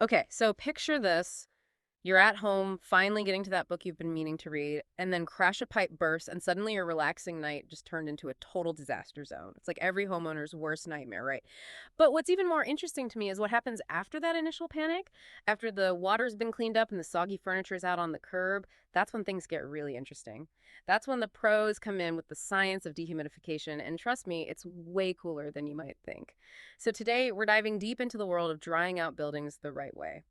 Okay, so picture this. You're at home, finally getting to that book you've been meaning to read, and then crash a pipe bursts, and suddenly your relaxing night just turned into a total disaster zone. It's like every homeowner's worst nightmare, right? But what's even more interesting to me is what happens after that initial panic. After the water's been cleaned up and the soggy furniture's out on the curb, that's when things get really interesting. That's when the pros come in with the science of dehumidification, and trust me, it's way cooler than you might think. So today, we're diving deep into the world of drying out buildings the right way.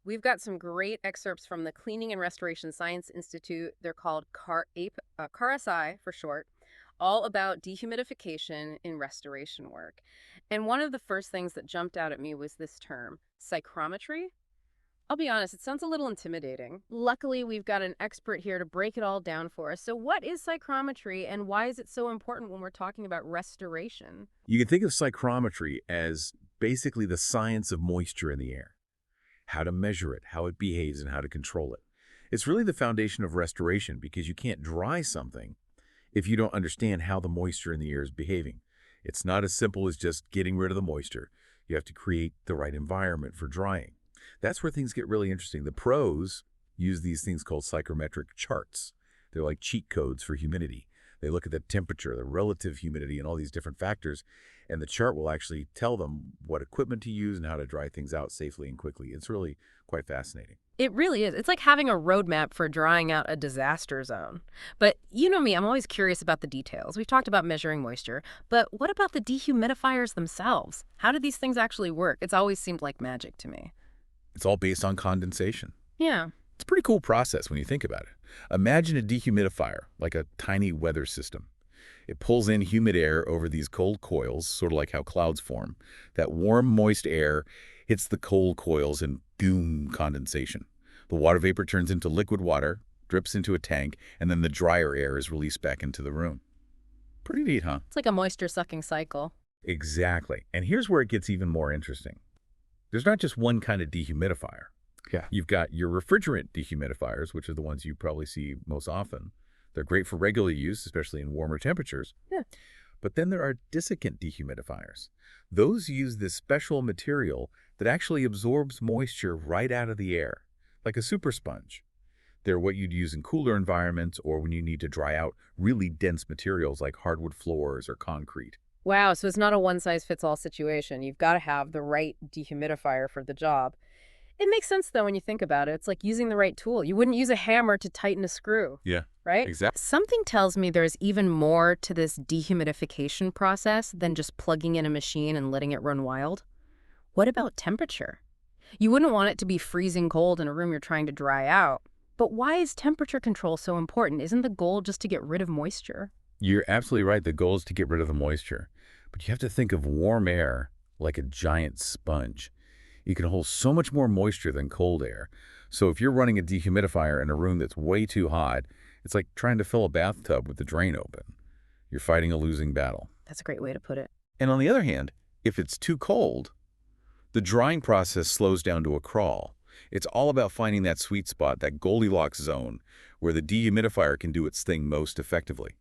We've got some great excerpts from the Cleaning and Restoration Science Institute. They're called CARSI for short, all about dehumidification in restoration work. And one of the first things that jumped out at me was this term, psychrometry. I'll be honest, it sounds a little intimidating. Luckily, we've got an expert here to break it all down for us. So what is psychrometry and why is it so important when we're talking about restoration? You can think of psychrometry as basically the science of moisture in the air, how to measure it, how it behaves, and how to control it. It's really the foundation of restoration because you can't dry something if you don't understand how the moisture in the air is behaving. It's not as simple as just getting rid of the moisture. You have to create the right environment for drying. That's where things get really interesting. The pros use these things called psychrometric charts. They're like cheat codes for humidity. They look at the temperature, the relative humidity, and all these different factors, and the chart will actually tell them what equipment to use and how to dry things out safely and quickly. It's really quite fascinating. It really is. It's like having a roadmap for drying out a disaster zone. But you know me, I'm always curious about the details. We've talked about measuring moisture, but what about the dehumidifiers themselves? How do these things actually work? It's always seemed like magic to me. It's all based on condensation. Yeah. It's a pretty cool process when you think about it. Imagine a dehumidifier, like a tiny weather system. It pulls in humid air over these cold coils, sort of like how clouds form. That warm, moist air hits the cold coils and boom, condensation. The water vapor turns into liquid water, drips into a tank, and then the drier air is released back into the room. Pretty neat, huh? It's like a moisture-sucking cycle. Exactly. And here's where it gets even more interesting. There's not just one kind of dehumidifier. Yeah. You've got your refrigerant dehumidifiers, which are the ones you probably see most often. They're great for regular use, especially in warmer temperatures. Yeah. But then there are desiccant dehumidifiers. Those use this special material that actually absorbs moisture right out of the air, like a super sponge. They're what you'd use in cooler environments or when you need to dry out really dense materials like hardwood floors or concrete. Wow, so it's not a one-size-fits-all situation. You've got to have the right dehumidifier for the job. It makes sense, though, when you think about it. It's like using the right tool. You wouldn't use a hammer to tighten a screw, Yeah, right? exactly. Something tells me there's even more to this dehumidification process than just plugging in a machine and letting it run wild. What about temperature? You wouldn't want it to be freezing cold in a room you're trying to dry out. But why is temperature control so important? Isn't the goal just to get rid of moisture? You're absolutely right. The goal is to get rid of the moisture. But you have to think of warm air like a giant sponge. You can hold so much more moisture than cold air. So if you're running a dehumidifier in a room that's way too hot, it's like trying to fill a bathtub with the drain open. You're fighting a losing battle. That's a great way to put it. And on the other hand, if it's too cold, the drying process slows down to a crawl. It's all about finding that sweet spot, that Goldilocks zone, where the dehumidifier can do its thing most effectively.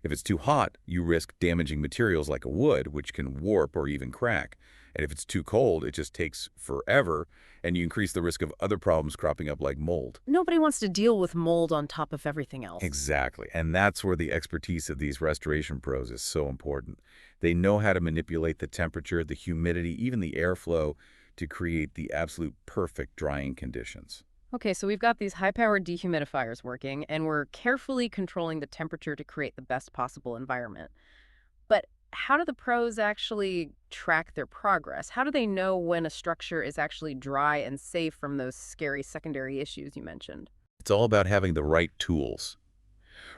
If it's too hot, you risk damaging materials like a wood, which can warp or even crack. And if it's too cold, it just takes forever, and you increase the risk of other problems cropping up like mold. Nobody wants to deal with mold on top of everything else. Exactly. And that's where the expertise of these restoration pros is so important. They know how to manipulate the temperature, the humidity, even the airflow to create the absolute perfect drying conditions. Okay, so we've got these high-powered dehumidifiers working, and we're carefully controlling the temperature to create the best possible environment. But how do the pros actually track their progress? How do they know when a structure is actually dry and safe from those scary secondary issues you mentioned? It's all about having the right tools.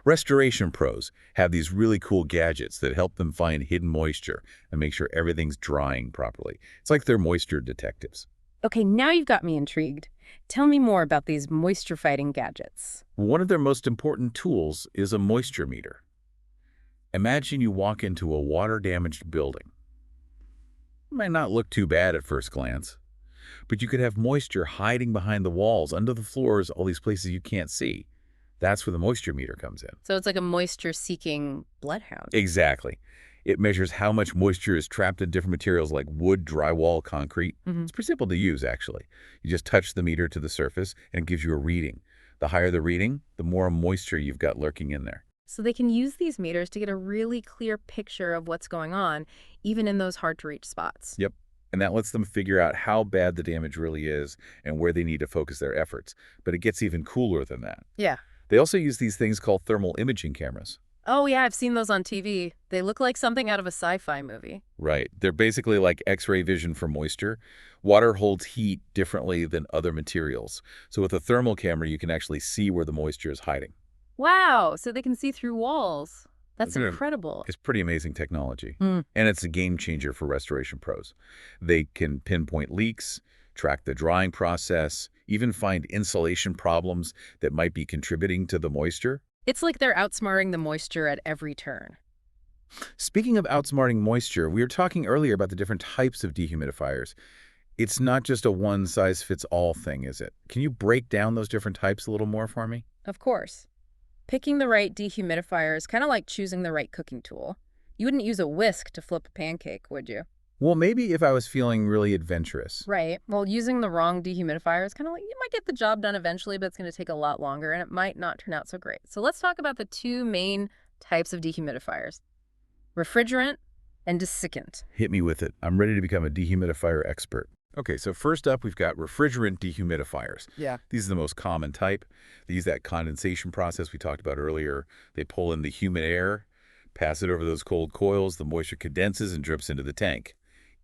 Restoration pros have these really cool gadgets that help them find hidden moisture and make sure everything's drying properly. It's like they're moisture detectives. Okay, now you've got me intrigued. Tell me more about these moisture-fighting gadgets. One of their most important tools is a moisture meter. Imagine you walk into a water-damaged building. It might not look too bad at first glance, but you could have moisture hiding behind the walls, under the floors, all these places you can't see. That's where the moisture meter comes in. So it's like a moisture-seeking bloodhound. Exactly. It measures how much moisture is trapped in different materials like wood, drywall, concrete. Hmm. It's pretty simple to use, actually. You just touch the meter to the surface, and it gives you a reading. The higher the reading, the more moisture you've got lurking in there. So they can use these meters to get a really clear picture of what's going on, even in those hard-to-reach spots. Yep. And that lets them figure out how bad the damage really is and where they need to focus their efforts. But it gets even cooler than that. Yeah. They also use these things called thermal imaging cameras. Oh, yeah, I've seen those on TV. They look like something out of a sci-fi movie. Right. They're basically like X-ray vision for moisture. Water holds heat differently than other materials. So with a thermal camera, you can actually see where the moisture is hiding. Wow, so they can see through walls. That's Isn't it- incredible. It's pretty amazing technology. Mm. And it's a game changer for restoration pros. They can pinpoint leaks, track the drying process, even find insulation problems that might be contributing to the moisture. It's like they're outsmarting the moisture at every turn. Speaking of outsmarting moisture, we were talking earlier about the different types of dehumidifiers. It's not just a one-size-fits-all thing, is it? Can you break down those different types a little more for me? Of course. Picking the right dehumidifier is kind of like choosing the right cooking tool. You wouldn't use a whisk to flip a pancake, would you? Well, maybe if I was feeling really adventurous. Right. Well, using the wrong dehumidifier is kind of like you might get the job done eventually, but it's going to take a lot longer and it might not turn out so great. So let's talk about the two main types of dehumidifiers: refrigerant and desiccant. Hit me with it. I'm ready to become a dehumidifier expert. Okay, so first up, we've got refrigerant dehumidifiers. Yeah. These are the most common type. They use that condensation process we talked about earlier. They pull in the humid air, pass it over those cold coils, the moisture condenses and drips into the tank.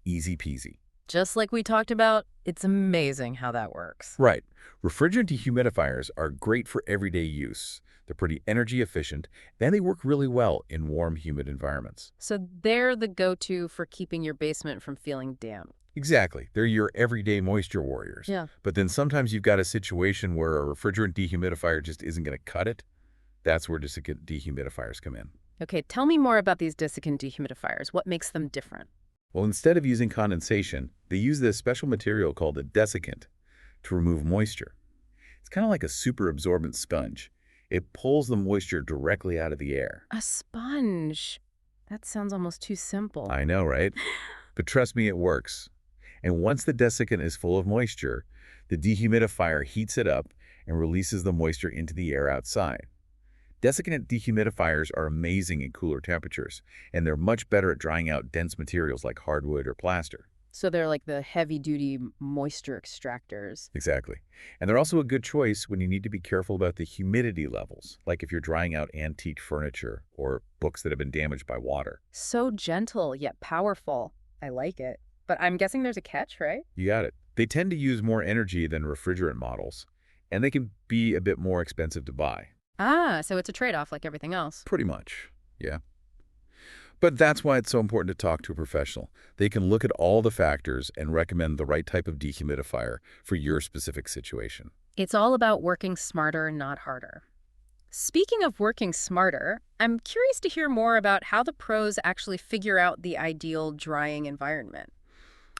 Easy peasy. Just like we talked about, it's amazing how that works. Right. Refrigerant dehumidifiers are great for everyday use. They're pretty energy efficient, and they work really well in warm, humid environments. So they're the go-to for keeping your basement from feeling damp. Exactly. They're your everyday moisture warriors. Yeah. But then sometimes you've got a situation where a refrigerant dehumidifier just isn't going to cut it. That's where desiccant dehumidifiers come in. Okay, tell me more about these desiccant dehumidifiers. What makes them different? Well, instead of using condensation, they use this special material called a desiccant to remove moisture. It's kind of like a super absorbent sponge. It pulls the moisture directly out of the air. A sponge. That sounds almost too simple. I know, right? But trust me, it works. And once the desiccant is full of moisture, the dehumidifier heats it up and releases the moisture into the air outside. Desiccant dehumidifiers are amazing in cooler temperatures, and they're much better at drying out dense materials like hardwood or plaster. So they're like the heavy-duty moisture extractors. Exactly. And they're also a good choice when you need to be careful about the humidity levels, like if you're drying out antique furniture or books that have been damaged by water. So gentle, yet powerful. I like it. But I'm guessing there's a catch, right? You got it. They tend to use more energy than refrigerant models, and they can be a bit more expensive to buy. Ah, so it's a trade-off like everything else. Pretty much, yeah. But that's why it's so important to talk to a professional. They can look at all the factors and recommend the right type of dehumidifier for your specific situation. It's all about working smarter, not harder. Speaking of working smarter, I'm curious to hear more about how the pros actually figure out the ideal drying environment.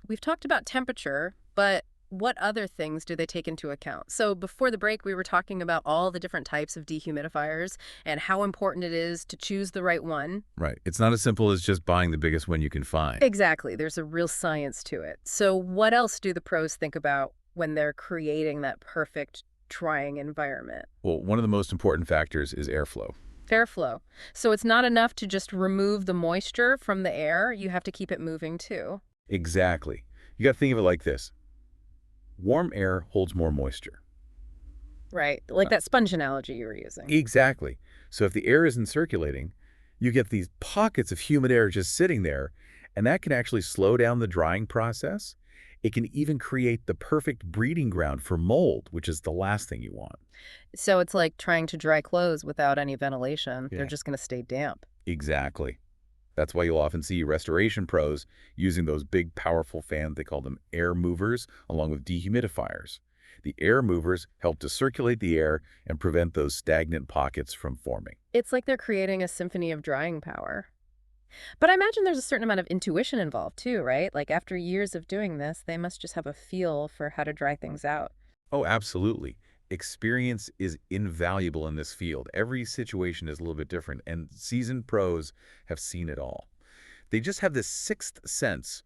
We've talked about temperature, but what other things do they take into account? So before the break, we were talking about all the different types of dehumidifiers and how important it is to choose the right one. Right. It's not as simple as just buying the biggest one you can find. Exactly. There's a real science to it. So what else do the pros think about when they're creating that perfect drying environment? Well, one of the most important factors is airflow. Airflow. So it's not enough to just remove the moisture from the air. You have to keep it moving too. Exactly. You got to think of it like this. Warm air holds more moisture. Right. Like that sponge analogy you were using. Exactly. So if the air isn't circulating, you get these pockets of humid air just sitting there, and that can actually slow down the drying process. It can even create the perfect breeding ground for mold, which is the last thing you want. So it's like trying to dry clothes without any ventilation. Yeah. They're just going to stay damp. Exactly. That's why you'll often see restoration pros using those big, powerful fans. They call them air movers, along with dehumidifiers. The air movers help to circulate the air and prevent those stagnant pockets from forming. It's like they're creating a symphony of drying power. But I imagine there's a certain amount of intuition involved too, right? Like after years of doing this, they must just have a feel for how to dry things out. Oh, absolutely. Experience is invaluable in this field. Every situation is a little bit different, and seasoned pros have seen it all. They just have this sixth sense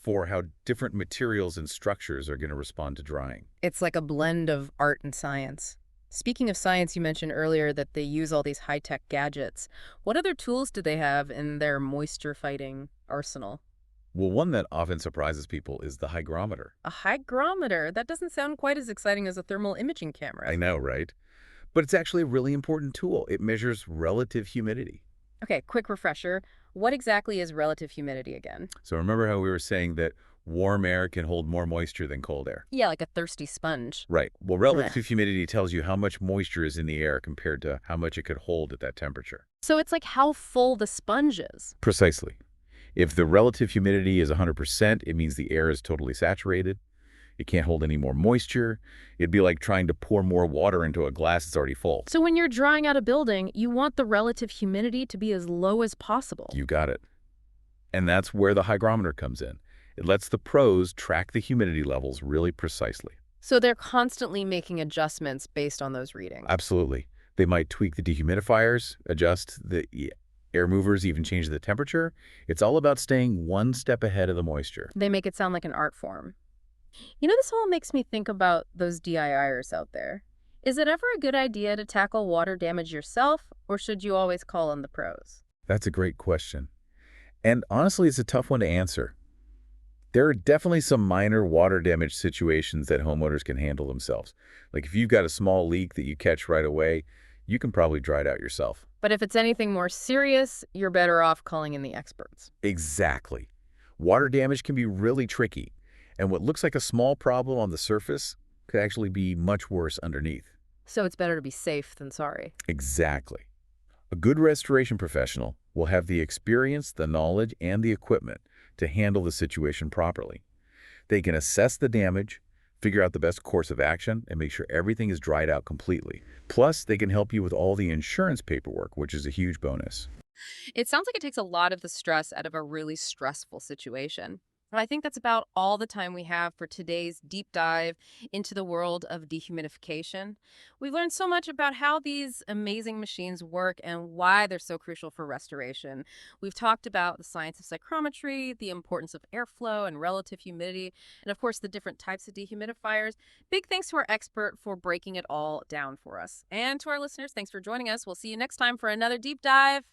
for how different materials and structures are going to respond to drying. It's like a blend of art and science. Speaking of science, you mentioned earlier that they use all these high-tech gadgets. What other tools do they have in their moisture-fighting arsenal? Well, one that often surprises people is the hygrometer. A hygrometer? That doesn't sound quite as exciting as a thermal imaging I camera. know, right? But it's actually a really important tool. It measures relative humidity. Okay, quick refresher. What exactly is relative humidity again? So remember how we were saying that warm air can hold more moisture than cold air? Yeah, like a thirsty sponge. Right. Well, Blech. relative humidity tells you how much moisture is in the air compared to how much it could hold at that temperature. So it's like how full the sponge is. Precisely. If the relative humidity is 100%, it means the air is totally saturated. It can't hold any more moisture. It'd be like trying to pour more water into a glass that's already full. So when you're drying out a building, you want the relative humidity to be as low as possible. You got it. And that's where the hygrometer comes in. It lets the pros track the humidity levels really precisely. So they're constantly making adjustments based on those readings. Absolutely. They might tweak the dehumidifiers, adjust the air movers, even change the temperature. It's all about staying one step ahead of the moisture. They make it sound like an art form. You know, this all makes me think about those DIYers out there. Is it ever a good idea to tackle water damage yourself, or should you always call on the pros? That's a great question. And honestly, it's a tough one to answer. There are definitely some minor water damage situations that homeowners can handle themselves. Like if you've got a small leak that you catch right away, you can probably dry it out yourself. But if it's anything more serious, you're better off calling in the experts. Exactly. Water damage can be really tricky, and what looks like a small problem on the surface could actually be much worse underneath. So it's better to be safe than sorry. Exactly. A good restoration professional will have the experience, the knowledge, and the equipment to handle the situation properly. They can assess the damage, figure out the best course of action, and make sure everything is dried out completely. Plus, they can help you with all the insurance paperwork, which is a huge bonus. It sounds like it takes a lot of the stress out of a really stressful situation. And I think that's about all the time we have for today's deep dive into the world of dehumidification. We've learned so much about how these amazing machines work and why they're so crucial for restoration. We've talked about the science of psychrometry, the importance of airflow and relative humidity, and of course the different types of dehumidifiers. Big thanks to our expert for breaking it all down for us. And to our listeners, thanks for joining us. We'll see you next time for another deep dive.